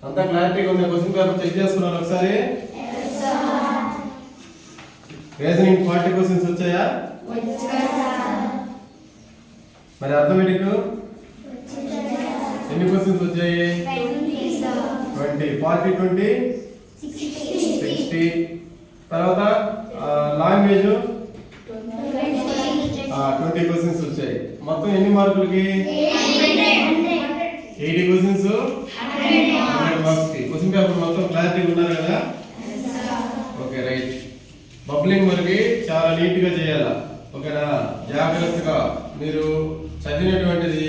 అంతా క్లారిటీగా ఉంది. క్వశ్చన్ పేపర్ చెక్ చేసుకున్నాను ఒకసారి. రీజనింగ్ 40 క్వశ్చన్స్ వచ్చాయా? మరి అర్థమెటిక్ ఎన్ని క్వశ్చన్స్ వచ్చాయి? 20. 40 20 60. తర్వాత లాంగ్వేజ్ 20 క్వశ్చన్స్ వచ్చాయి. మొత్తం ఎన్ని మార్కులకి? 80 క్వశ్చన్స్ 100 మార్క్స్ కి. క్వశ్చన్ పేపర్ మొత్తం క్లారిటీగా ఉన్నారు కదా? Okay right. బబ్లింగ్ మనకి చాలా నీట్ గా చేయాలా, ఓకేనా? జాగ్రత్తగా మీరు చదివినటువంటిది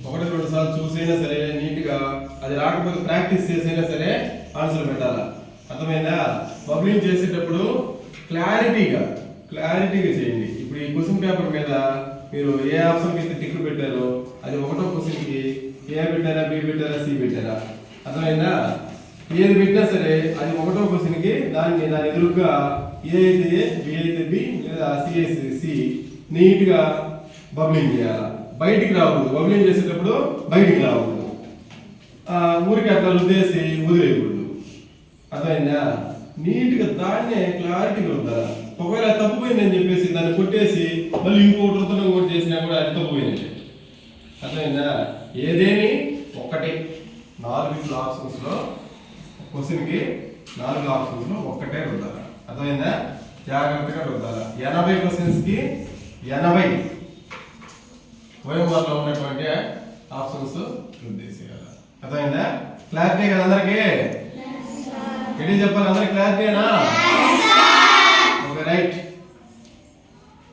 1-2 సార్లు చూసైనా సరే నీట్ గా, అది రాకపోతే ప్రాక్టీస్ చేసైనా సరే ఆన్సర్ పెట్టాలా. అర్థమైందా? బబ్లింగ్ చేసేటప్పుడు క్లారిటీగా చేయండి. ఇప్పుడు ఈ క్వశ్చన్ పేపర్ మీద మీరు ఏ ఆప్షన్ కి టిక్ పెట్టారో అది ఒకటో క్వశ్చన్ కి ఏ పెట్టారా, బి పెట్టారా, సి పెట్టారా? అర్థమైందా? ఏది పెట్టినా సరే అది ఒకటో క్వశ్చన్ కి దాని ఎదురుగా ఏ అయితే ఏ, బి అయితే బి, లేదా సి అయితే సి నీట్ గా బబ్లింగ్ చేయాలి. బయటికి రాకూడదు. బబ్లింగ్ చేసేటప్పుడు బయటికి రాకూడదు. ఊరికి అట్లా వదిలేసి వదిలేయకూడదు. అర్థమైందా? నీట్ గా దాన్నే క్లారిటీగా ఉండాలి. ఒకవేళ తప్పుపోయిందని చెప్పేసి దాన్ని కొట్టేసి మళ్ళీ ఇంకోటి రుతనం ఇంకోటి చేసినా కూడా అది తప్పుపోయింది. అర్థమైందా? ఏదేని ఒకటి 4 ఆప్షన్స్ లో క్వశ్చన్ కి 4 ఆప్షన్స్ లో ఒక్కటే రుద్దాలి. అర్థమైందా? జాగ్రత్తగా రుద్దాలి. 80 క్వశ్చన్స్ కి 80 ఓఎంఆర్ లో ఉన్నటువంటి ఆప్షన్స్ రుద్దేసేయాలి. అర్థమైందా? క్లారిటీ కదా అందరికి? ఎడి చెప్పాలి అందరికి క్లారిటీనా? Okay right.